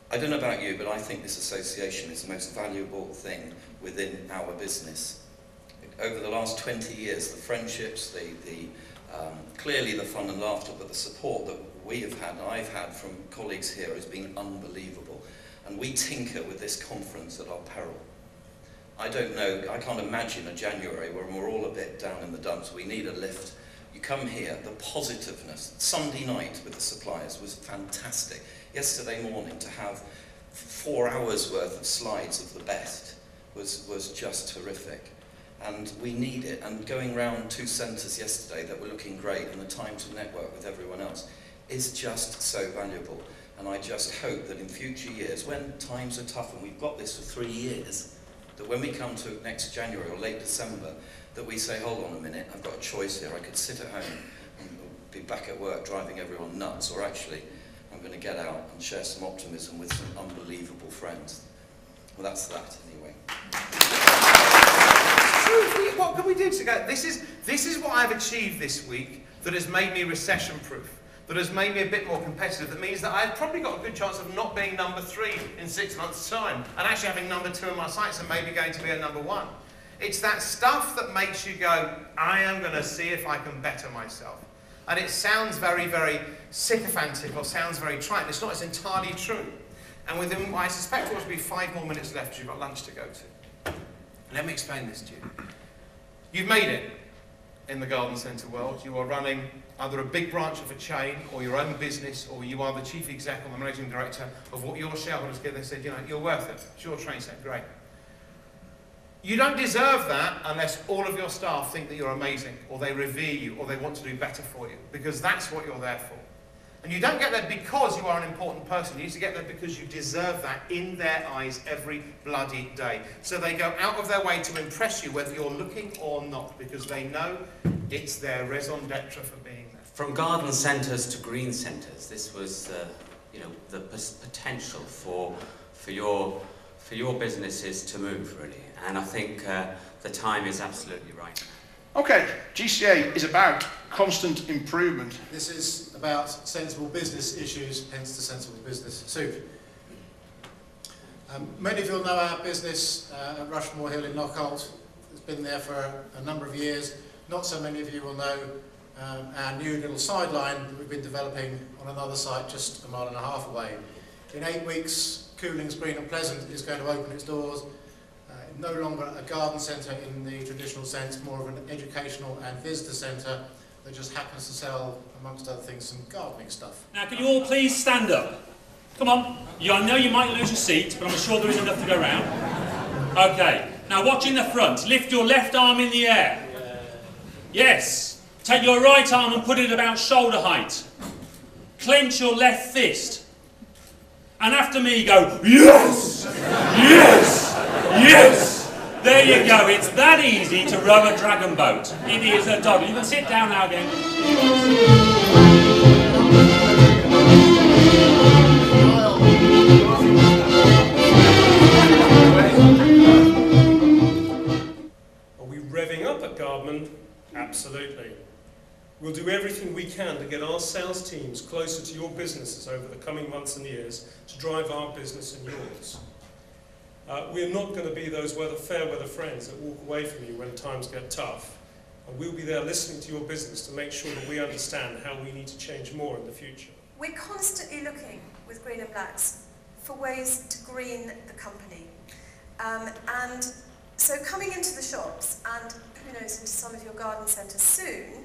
I don't know about you, but I think this association is the most valuable thing within our business. Over the last 20 years, the friendships, clearly the fun and laughter, but the support that we have had, and I've had from colleagues here, has been unbelievable. And we tinker with this conference at our peril. I don't know, I can't imagine a January when we're all a bit down in the dumps. We need a lift. You come here, the positiveness. Sunday night with the suppliers was fantastic. Yesterday morning to have 4 hours worth of slides of the best was just terrific. And we need it. And going round 2 centres yesterday that were looking great, and the time to network with everyone else is just so valuable. And I just hope that in future years, when times are tough, and we've got this for 3 years, that when we come to next January or late December, that we say, hold on a minute, I've got a choice here. I could sit at home and be back at work driving everyone nuts, or actually I'm going to get out and share some optimism with some unbelievable friends. Well, that's that anyway. What can we do together? This is what I've achieved this week that has made me recession-proof, that has made me a bit more competitive, that means that I've probably got a good chance of not being number 3 in 6 months' time, and actually having number 2 in my sights and maybe going to be a number 1. It's that stuff that makes you go, I am going to see if I can better myself. And it sounds very, very sycophantic or sounds very trite. It's not, it's entirely true. And within, I suspect there will be 5 more minutes left because you've got lunch to go to. Let me explain this to you. You've made it in the garden centre world. You are running either a big branch of a chain or your own business, or you are the chief exec or the managing director of what your shareholders get. They said, you know, you're worth it. It's your train set, great. You don't deserve that unless all of your staff think that you're amazing, or they revere you, or they want to do better for you, because that's what you're there for. And you don't get that because you are an important person. You need to get that because you deserve that in their eyes every bloody day. So they go out of their way to impress you whether you're looking or not, because they know it's their raison d'etre for being there. From garden centres to green centres, this was the potential for your businesses to move, really. And I think the time is absolutely right. Okay, GCA is about constant improvement. This is about sensible business issues, hence the sensible business suit. Many of you will know our business at Rushmore Hill in Knockholt. It's been there for a number of years. Not so many of you will know our new little sideline that we've been developing on another site just 1.5 miles away. In 8 weeks, Coolings Green and Pleasant is going to open its doors. No longer a garden centre in the traditional sense, more of an educational and visitor centre that just happens to sell, amongst other things, some gardening stuff. Now, can you all please stand up? Come on. I know you might lose your seat, but I'm sure there is enough to go round. Okay. Now, watch in the front. Lift your left arm in the air. Yes. Take your right arm and put it about shoulder height. Clench your left fist. And after me, go, yes! Yes! Yes! There you go. It's that easy to row a dragon boat. It is a dog. You can sit down now again. Are we revving up at Gardman? Absolutely. We'll do everything we can to get our sales teams closer to your businesses over the coming months and years to drive our business and yours. We're not going to be those fair weather friends that walk away from you when times get tough. And we'll be there listening to your business to make sure that we understand how we need to change more in the future. We're constantly looking with Green and Blacks for ways to green the company. And so coming into the shops, and who knows, into some of your garden centres soon,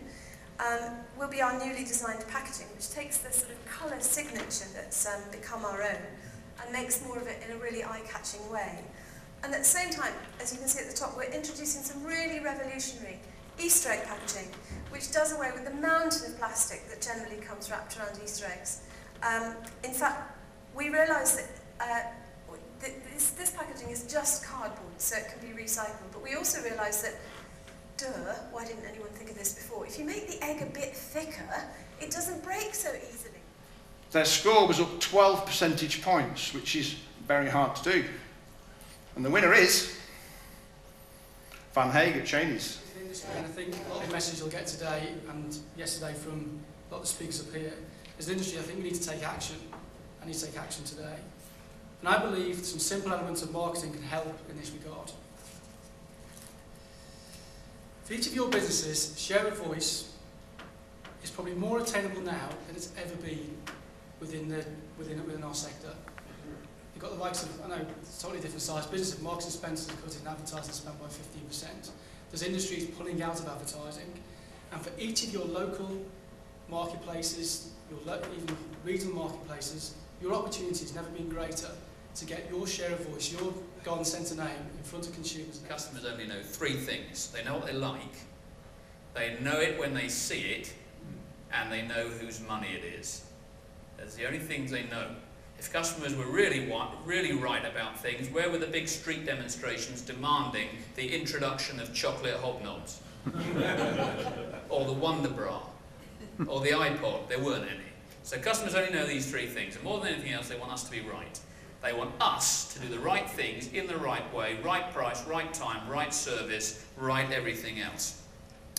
will be our newly designed packaging, which takes the sort of colour signature that's become our own and makes more of it in a really eye-catching way. And at the same time, as you can see at the top, we're introducing some really revolutionary Easter egg packaging, which does away with the mountain of plastic that generally comes wrapped around Easter eggs. In fact, we realised that this packaging is just cardboard, so it can be recycled, but we also realised that why didn't anyone think of this before? If you make the egg a bit thicker, it doesn't break so easily. Their score was up 12 percentage points, which is very hard to do. And the winner is Van Haag at Cheney's. And I think a lot of the message you'll get today and yesterday from a lot of the speakers up here, as an industry, I think we need to take action. I need to take action today. And I believe some simple elements of marketing can help in this regard. For each of your businesses, share of voice is probably more attainable now than it's ever been within our sector. You've got the likes of, I know, totally different size businesses. Marks and Spencer's cutting advertising spend by 15%. There's industries pulling out of advertising. And for each of your local marketplaces, even regional marketplaces, your opportunity has never been greater to get your share of voice, your garden centre name in front of consumers and customers. Only know three things. They know what they like, they know it when they see it, and they know whose money it is. That's the only things they know. If customers were really right about things, where were the big street demonstrations demanding the introduction of chocolate hobnobs? Or the Wonder Bra? Or the iPod? There weren't any. So customers only know these three things, and more than anything else, they want us to be right. They want us to do the right things in the right way, right price, right time, right service, right everything else.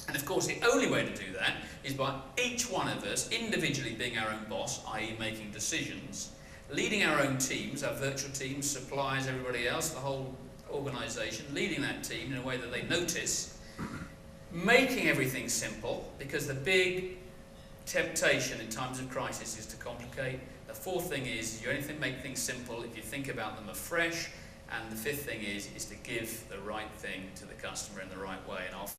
And of course, the only way to do that is by each one of us individually being our own boss, i.e. making decisions, leading our own teams, our virtual teams, suppliers, everybody else, the whole organisation, leading that team in a way that they notice, making everything simple, because the big temptation in times of crisis is to complicate. The fourth thing is you only make things simple if you think about them afresh, and the fifth thing is to give the right thing to the customer in the right way. And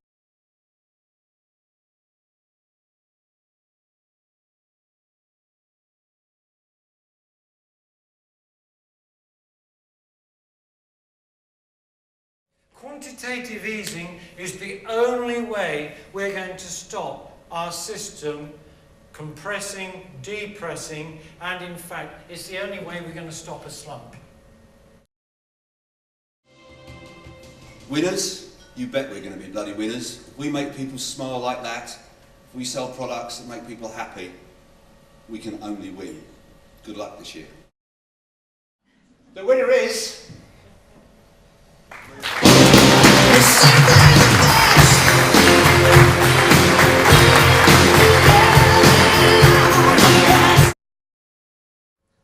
quantitative easing is the only way we're going to stop our system compressing, depressing, and in fact, it's the only way we're going to stop a slump. Winners? You bet we're going to be bloody winners. If we make people smile like that, if we sell products that make people happy, we can only win. Good luck this year. The winner is...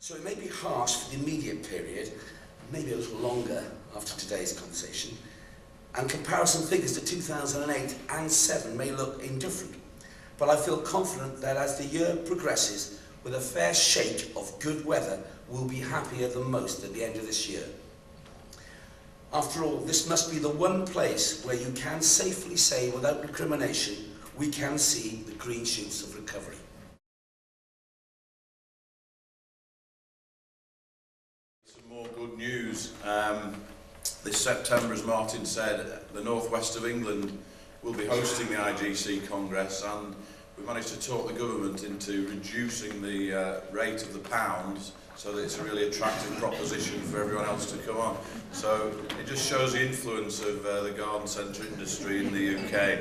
So it may be harsh for the immediate period, maybe a little longer after today's conversation, and comparison figures to 2008 and 7 may look indifferent. But I feel confident that as the year progresses, with a fair shake of good weather, we'll be happier than most at the end of this year. After all, this must be the one place where you can safely say, without recrimination, we can see the green shoots of recovery. More good news. This September, as Martin said, the northwest of England will be hosting the IGC Congress, and we've managed to talk the government into reducing the rate of the pounds so that it's a really attractive proposition for everyone else to come on. So it just shows the influence of the garden centre industry in the UK.